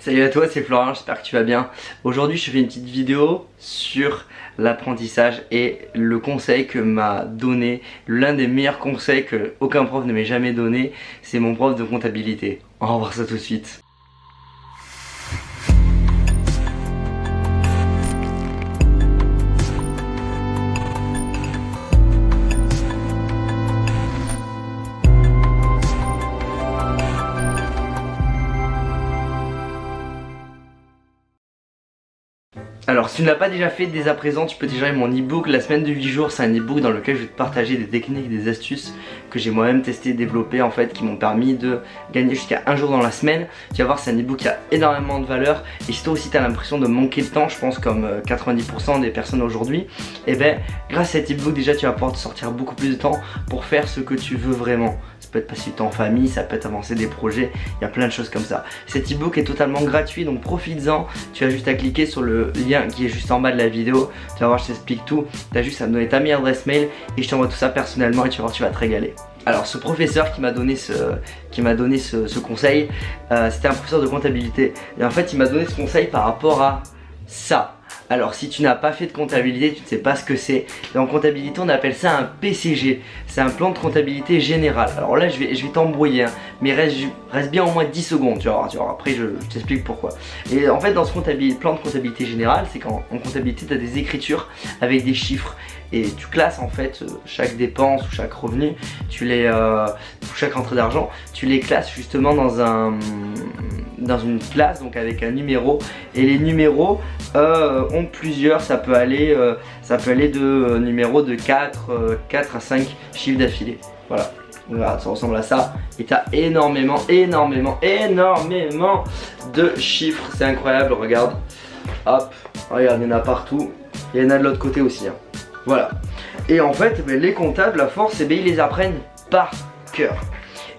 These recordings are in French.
Salut à toi, c'est Florian, j'espère que tu vas bien. Aujourd'hui je fais une petite vidéo sur l'apprentissage et le conseil que m'a donné, l'un des meilleurs conseils que aucun prof ne m'ait jamais donné, c'est mon prof de comptabilité. On va voir ça tout de suite. Alors si tu n'as pas déjà fait dès à présent, tu peux télécharger mon ebook La semaine de 8 jours. C'est un ebook dans lequel je vais te partager des techniques, des astuces que j'ai moi-même testé et développé en fait, qui m'ont permis de gagner jusqu'à un jour dans la semaine. Tu vas voir, c'est un ebook qui a énormément de valeur. Et si toi aussi tu as l'impression de manquer de temps, je pense comme 90% des personnes aujourd'hui, et ben grâce à cet ebook déjà tu vas pouvoir te sortir beaucoup plus de temps pour faire ce que tu veux vraiment. Ça peut être passer du temps en famille, ça peut être avancer des projets, il y a plein de choses comme ça. Cet ebook est totalement gratuit, donc profites-en. Tu as juste à cliquer sur le lien qui est juste en bas de la vidéo. Tu vas voir, je t'explique tout. Tu as juste à me donner ta meilleure adresse mail et je t'envoie tout ça personnellement et tu vas voir, tu vas te régaler. Alors ce professeur qui m'a donné ce conseil, c'était un professeur de comptabilité. Et en fait il m'a donné ce conseil par rapport à ça. Alors si tu n'as pas fait de comptabilité, tu ne sais pas ce que c'est. En comptabilité on appelle ça un PCG. C'est un plan de comptabilité général. Alors là je vais t'embrouiller hein, mais reste bien au moins 10 secondes, tu vas voir, après je t'explique pourquoi. Et en fait dans ce plan de comptabilité général, c'est qu'en comptabilité tu as des écritures avec des chiffres. Et tu classes en fait chaque dépense ou chaque revenu, ou chaque entrée d'argent, tu les classes justement dans une classe, donc avec un numéro. Et les numéros ont plusieurs, ça peut aller de numéros de 4 à 5 chiffres d'affilée. Voilà, ça ressemble à ça. Et tu as énormément de chiffres, c'est incroyable, regarde. Hop, regarde, il y en a partout. Il y en a de l'autre côté aussi hein. Voilà. Et en fait, les comptables, à force, ils les apprennent par cœur.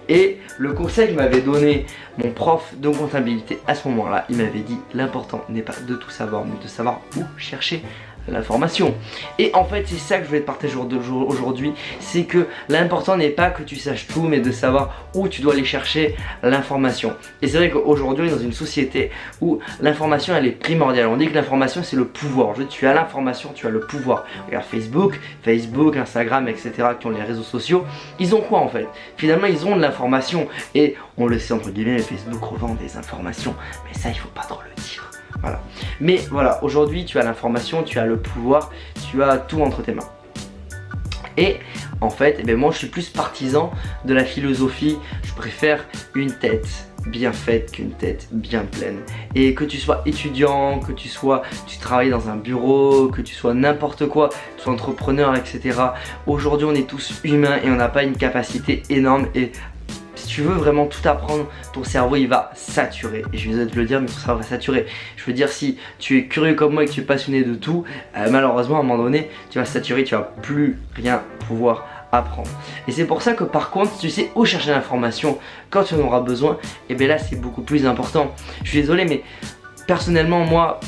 Et le conseil qu'il m'avait donné mon prof de comptabilité à ce moment-là, il m'avait dit l'important n'est pas de tout savoir, mais de savoir où chercher l'information. Et en fait c'est ça que je voulais te partager aujourd'hui, c'est que l'important n'est pas que tu saches tout, mais de savoir où tu dois aller chercher l'information. Et c'est vrai qu'aujourd'hui on est dans une société où l'information elle est primordiale. On dit que l'information c'est le pouvoir. Aujourd'hui tu as l'information, tu as le pouvoir. Regarde Facebook, Instagram, etc. qui ont les réseaux sociaux, ils ont quoi en fait? Finalement ils ont de l'information. Et on le sait entre guillemets, Facebook revend des informations, mais ça il faut pas trop le dire. Voilà. Mais voilà, aujourd'hui tu as l'information, tu as le pouvoir, tu as tout entre tes mains. Et en fait, moi je suis plus partisan de la philosophie. Je préfère une tête bien faite qu'une tête bien pleine. Et que tu sois étudiant, que tu travailles dans un bureau, que tu sois n'importe quoi, que tu sois entrepreneur, etc. Aujourd'hui on est tous humains et on n'a pas une capacité énorme. Et si tu veux vraiment tout apprendre, ton cerveau il va saturer. Et je suis désolé de le dire, mais ton cerveau va saturer. Je veux dire, si tu es curieux comme moi et que tu es passionné de tout, malheureusement à un moment donné tu vas saturer, tu vas plus rien pouvoir apprendre. Et c'est pour ça que par contre, si tu sais où chercher l'information quand tu en auras besoin, et bien là c'est beaucoup plus important. Je suis désolé, mais personnellement moi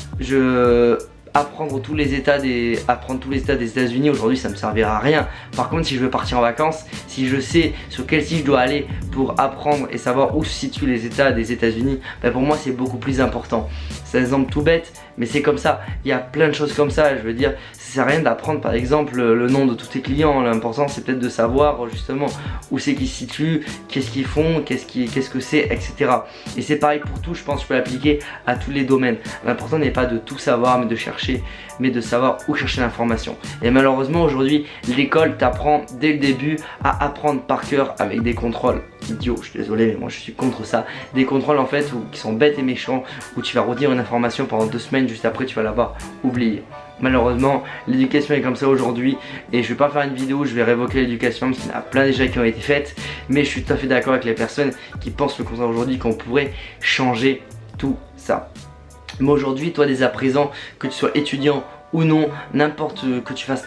apprendre tous les états des États-Unis aujourd'hui ça me servira à rien. Par contre si je veux partir en vacances, si je sais sur quel site je dois aller pour apprendre et savoir où se situent les états des États-Unis, pour moi c'est beaucoup plus important. C'est un exemple tout bête mais c'est comme ça, il y a plein de choses comme ça. Je veux dire, ça sert à rien d'apprendre par exemple le nom de tous tes clients. L'important c'est peut-être de savoir justement où c'est qu'ils se situent, qu'est-ce qu'ils font, qu'est-ce que c'est, etc. Et c'est pareil pour tout, je pense que je peux l'appliquer à tous les domaines. L'important n'est pas de tout savoir mais de chercher, mais de savoir où chercher l'information. Et malheureusement aujourd'hui l'école t'apprend dès le début à apprendre par cœur avec des contrôles idiots. Je suis désolé mais moi je suis contre ça. Des contrôles en fait qui sont bêtes et méchants, où tu vas retenir une information pendant 2 semaines, juste après tu vas l'avoir oubliée. Malheureusement l'éducation est comme ça aujourd'hui et je vais pas faire une vidéo où je vais révoquer l'éducation parce qu'il y en a plein déjà qui ont été faites, mais je suis tout à fait d'accord avec les personnes qui pensent le contraire aujourd'hui, qu'on pourrait changer tout ça. Mais aujourd'hui, toi dès à présent, que tu sois étudiant ou non, que tu fasses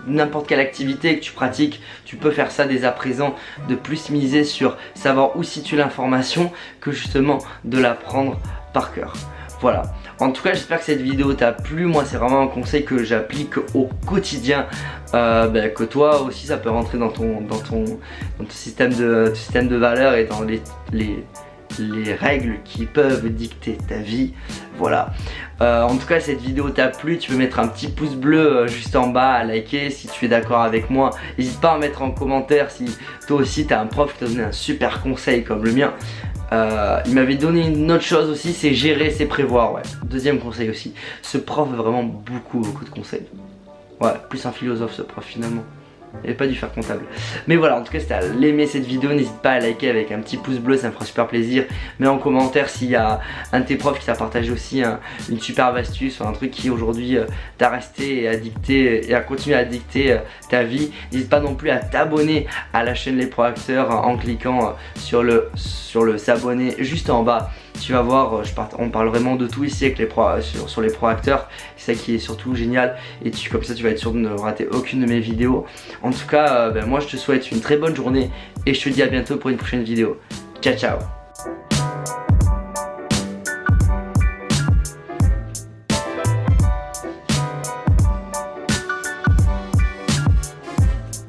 n'importe quelle activité que tu pratiques, tu peux faire ça dès à présent, de plus miser sur savoir où situe l'information que justement de l'apprendre par cœur. Voilà, en tout cas j'espère que cette vidéo t'a plu. Moi c'est vraiment un conseil que j'applique au quotidien, que toi aussi ça peut rentrer dans ton système de valeurs et dans les règles qui peuvent dicter ta vie. Voilà. En tout cas, cette vidéo t'a plu, tu peux mettre un petit pouce bleu juste en bas, à liker si tu es d'accord avec moi. N'hésite pas à mettre en commentaire si toi aussi tu as un prof qui t'a donné un super conseil comme le mien. Il m'avait donné une autre chose aussi, c'est gérer, c'est prévoir. Ouais. Deuxième conseil aussi. Ce prof a vraiment beaucoup de conseils. Ouais, plus un philosophe ce prof finalement. Il n'avait pas dû faire comptable. Mais voilà, en tout cas, si tu as aimé cette vidéo, n'hésite pas à liker avec un petit pouce bleu, ça me fera super plaisir. Mets en commentaire s'il y a un de tes profs qui t'a partagé aussi une superbe astuce ou un truc qui aujourd'hui t'a resté et a dicté et a continué à dicter ta vie. N'hésite pas non plus à t'abonner à la chaîne Les Pro Acteurs en cliquant sur le s'abonner juste en bas. Tu vas voir, on parle vraiment de tout ici avec sur les Pro Acteurs. C'est ça qui est surtout génial. Et comme ça, tu vas être sûr de ne rater aucune de mes vidéos. En tout cas, moi je te souhaite une très bonne journée et je te dis à bientôt pour une prochaine vidéo. Ciao ciao.